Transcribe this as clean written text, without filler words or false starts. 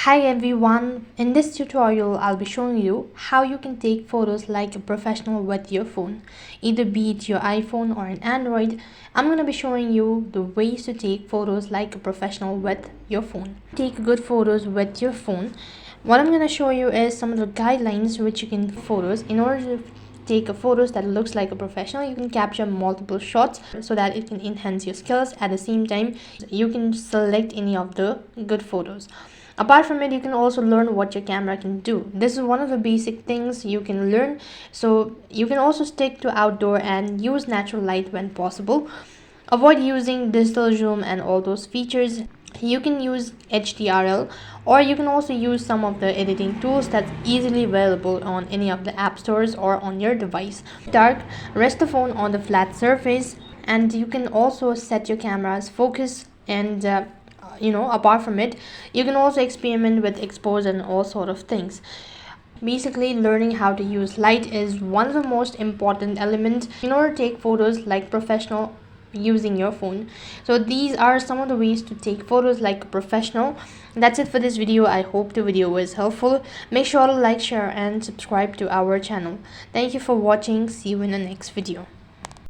Hi everyone, in this tutorial I'll be showing you how you can take photos like a professional with your phone, either be it your iPhone or an Android. I'm going to be showing you the ways to take photos like a professional with your phone. Take good photos with your phone. What I'm going to show you is some of the guidelines which you can photos in order to take a photos that looks like a professional. You can capture multiple shots so that it can enhance your skills. At the same time, you can select any of the good photos. Apart from it, you can also learn what your camera can do. This is one of the basic things you can learn. So you can also stick to outdoor and use natural light when possible. Avoid using digital zoom and all those features. You can use HDRL, or you can also use some of the editing tools that's easily available on any of the app stores or on your device. Dark, rest the phone on the flat surface, and you can also set your camera's focus and apart from it, you can also experiment with exposure and all sort of things. Basically, learning how to use light is one of the most important elements in order to take photos like professional using your phone. So these are some of the ways to take photos like a professional. That's it for this video. I hope the video was helpful. Make sure to like, share and subscribe to our channel. Thank you for watching. See you in the next video.